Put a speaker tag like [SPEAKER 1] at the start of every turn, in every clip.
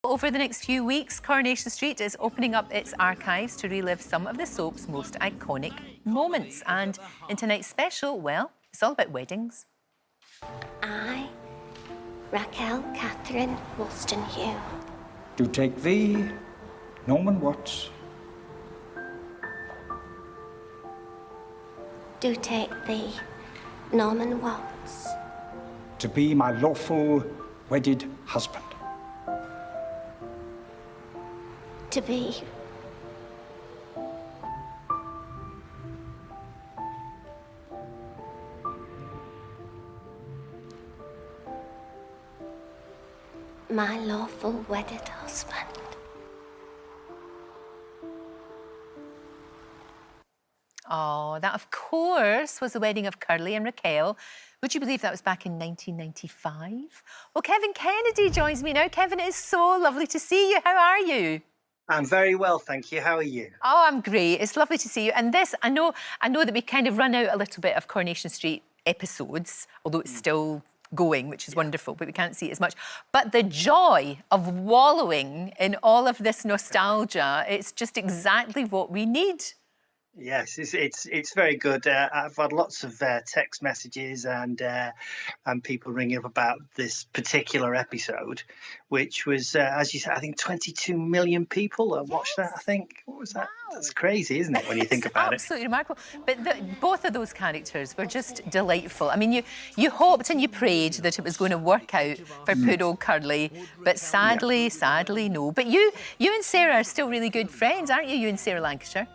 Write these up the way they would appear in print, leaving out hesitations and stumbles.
[SPEAKER 1] Over the next few weeks, Coronation Street is opening up its archives to relive some of the soap's most iconic moments. And in tonight's special, well, it's all about weddings.
[SPEAKER 2] I, Raquel Catherine Wollstonehugh,
[SPEAKER 3] do take thee, Norman Watts,
[SPEAKER 2] do take thee, Norman Watts,
[SPEAKER 3] to be my lawful wedded husband.
[SPEAKER 2] to be my lawful wedded husband.
[SPEAKER 1] Oh, that, of course, was the wedding of Curly and Raquel. Would you believe that was back in 1995? Well, Kevin Kennedy joins me now. Kevin, it is so lovely to see you. How are you?
[SPEAKER 4] I'm very well, thank you. How are you?
[SPEAKER 1] Oh, I'm great. It's lovely to see you. And this, I know that we kind of run out a little bit of Coronation Street episodes, although it's still going, which is wonderful, but we can't see it as much. But the joy of wallowing in all of this nostalgia, it's just exactly what we need.
[SPEAKER 4] Yes, it's very good. I've had lots of text messages and people ringing up about this particular episode, which was, as you said, I think 22 million people watched that. I think, what was that?
[SPEAKER 1] Wow.
[SPEAKER 4] That's crazy, isn't it, when you think about it?
[SPEAKER 1] Absolutely remarkable. But both of those characters were just delightful. I mean, you hoped and you prayed that it was going to work out for poor old Curly, but sadly, no. But you and Sarah are still really good friends, aren't you? You and Sarah Lancashire.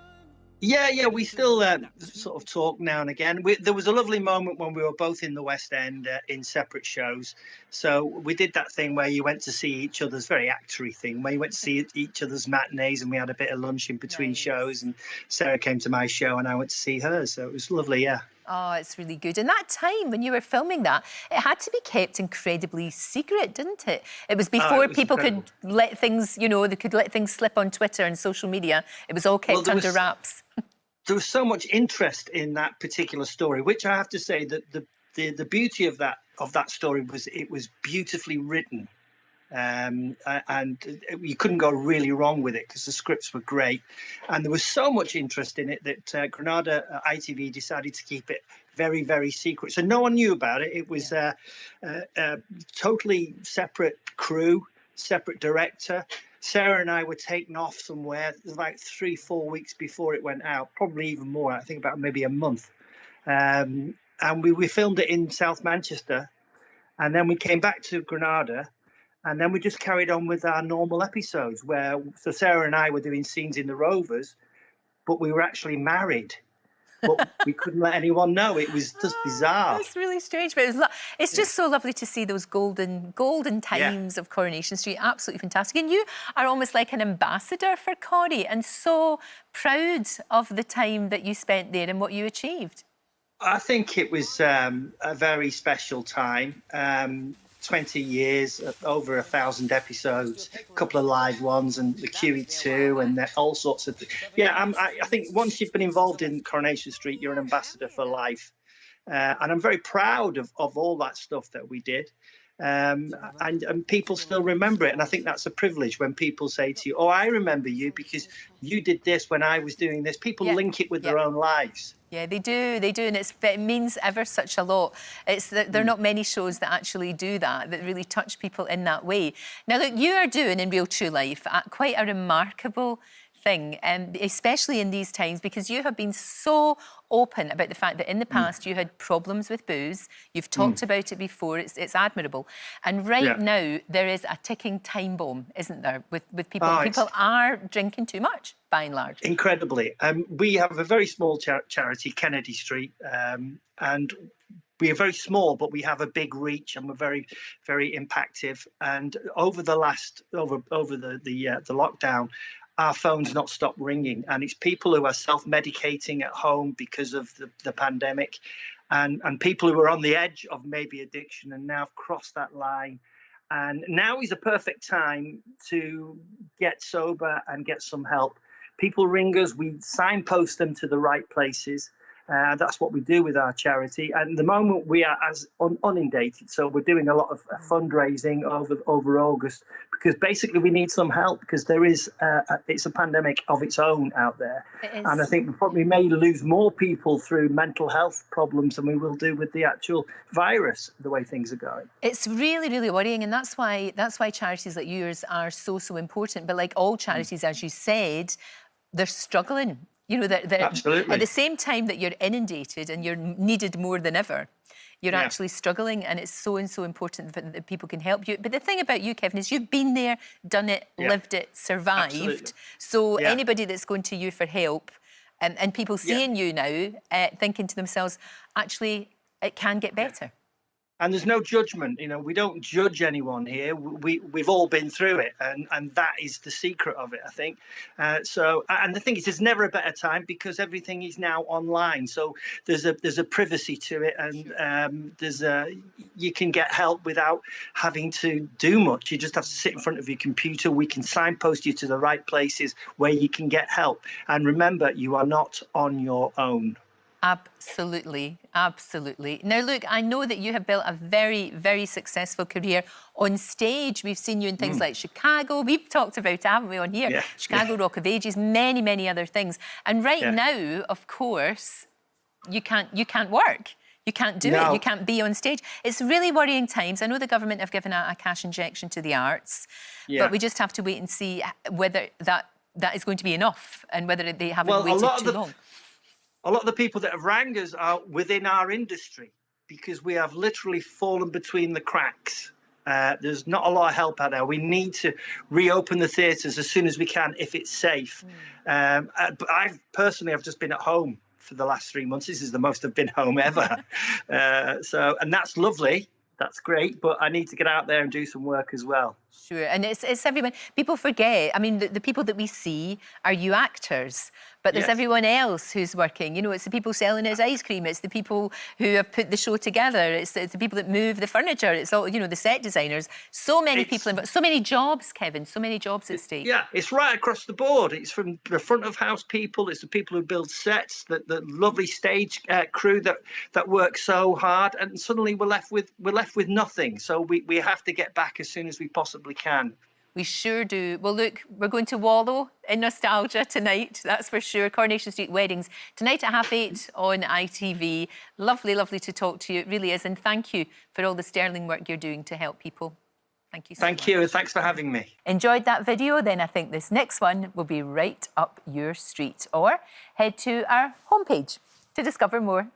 [SPEAKER 4] Yeah, we still sort of talk now and again. There was a lovely moment when we were both in the West End in separate shows. So we did that thing where you went to see each other's, very actory thing, where you went to see each other's matinees, and we had a bit of lunch in between shows, and Sarah came to my show and I went to see hers. So it was lovely, yeah.
[SPEAKER 1] Oh, it's really good. And that time when you were filming that, it had to be kept incredibly secret, didn't it? It was before people
[SPEAKER 4] incredible.
[SPEAKER 1] could let things, they could let things slip on Twitter and social media. It was all kept under wraps.
[SPEAKER 4] There was so much interest in that particular story, which I have to say that the beauty of that story was it was beautifully written. And you couldn't go really wrong with it because the scripts were great, and there was so much interest in it that Granada ITV decided to keep it very, very secret, so no one knew about it. It was a totally separate crew, separate director. Sarah and I were taken off somewhere like 3-4 weeks before it went out, probably even more, I think about maybe a month, and we filmed it in South Manchester, and then we came back to Granada. And then we just carried on with our normal episodes so Sarah and I were doing scenes in the Rovers, but we were actually married. But we couldn't let anyone know. It was just bizarre.
[SPEAKER 1] It's really strange, but it's just so lovely to see those golden times of Coronation Street. Absolutely fantastic. And you are almost like an ambassador for Corrie, and so proud of the time that you spent there and what you achieved.
[SPEAKER 4] I think it was a very special time. 20 years, over 1,000 episodes, a couple of live ones, and the QE2, and all sorts of things. Yeah, I think once you've been involved in Coronation Street, you're an ambassador for life. And I'm very proud of all that stuff that we did. And people still remember it. And I think that's a privilege when people say to you, oh, I remember you because you did this when I was doing this. People link it with their own lives. Yeah,
[SPEAKER 1] they do, and it means ever such a lot. There are not many shows that actually do that really touch people in that way. Now, look, you are doing in real true life quite a remarkable thing, especially in these times, because you have been so open about the fact that in the past you had problems with booze. You've talked about it before. It's admirable. And now there is a ticking time bomb, isn't there, with people? People are drinking too much, by and large.
[SPEAKER 4] Incredibly. We have a very small charity, Kennedy Street, and we are very small, but we have a big reach, and we're very, very impactful. And over the lockdown, our phone's not stopped ringing, and it's people who are self-medicating at home because of the pandemic, and people who are on the edge of maybe addiction and now have crossed that line. And now is the perfect time to get sober and get some help. People ring us, we signpost them to the right places. That's what we do with our charity. And at the moment we are as inundated, so we're doing a lot of fundraising over August, because basically we need some help, because there is it's a pandemic of its own out there.
[SPEAKER 1] It is.
[SPEAKER 4] And I think we may lose more people through mental health problems than we will do with the actual virus, the way things are going.
[SPEAKER 1] It's really, really worrying, and that's why charities like yours are so important. But like all charities, as you said, they're struggling. You know, they're
[SPEAKER 4] Absolutely.
[SPEAKER 1] at the same time that you're inundated and you're needed more than ever, you're actually struggling, and it's so important that people can help you. But the thing about you, Kevin, is you've been there, done it, lived it, survived.
[SPEAKER 4] Absolutely.
[SPEAKER 1] So anybody that's going to you for help, and people seeing you now, thinking to themselves, actually, it can get better.
[SPEAKER 4] And there's no judgment, you know, we don't judge anyone here. We've all been through it, and that is the secret of it, I think. So, and the thing is, there's never a better time, because everything is now online. So there's a privacy to it, and you can get help without having to do much. You just have to sit in front of your computer. We can signpost you to the right places where you can get help. And remember, you are not on your own.
[SPEAKER 1] Absolutely, absolutely. Now, look, I know that you have built a very, very successful career on stage. We've seen you in things like Chicago. We've talked about it, haven't we, on here?
[SPEAKER 4] Yeah.
[SPEAKER 1] Chicago, Rock of Ages, many other things. And right now, of course, you can't work. You can't do it. You can't be on stage. It's really worrying times. I know the government have given a cash injection to the arts, but we just have to wait and see whether that is going to be enough, and whether they haven't waited too long.
[SPEAKER 4] A lot of the people that have rang us are within our industry, because we have literally fallen between the cracks. There's not a lot of help out there. We need to reopen the theatres as soon as we can, if it's safe. But I've just been at home for the last 3 months. This is the most I've been home ever. And that's lovely. That's great. But I need to get out there and do some work as well.
[SPEAKER 1] Sure, and it's everyone. People forget. I mean, the people that we see are you actors, but there's everyone else who's working. You know, it's the people selling his ice cream. It's the people who have put the show together. It's the people that move the furniture. It's all, you know, the set designers. So many people, but so many jobs, Kevin. So many jobs at stake.
[SPEAKER 4] Yeah, it's right across the board. It's from the front of house people. It's the people who build sets. The lovely stage crew that work so hard, and suddenly we're left with nothing. So we have to get back as soon as we possibly can.
[SPEAKER 1] We sure do. Well, look, we're going to wallow in nostalgia tonight, that's for sure. Coronation Street Weddings, tonight at 8:30 on ITV. Lovely, lovely to talk to you. It really is. And thank you for all the sterling work you're doing to help people. Thank you so much.
[SPEAKER 4] Thank you, and thanks for having me.
[SPEAKER 1] Enjoyed that video? Then I think this next one will be right up your street. Or head to our homepage to discover more.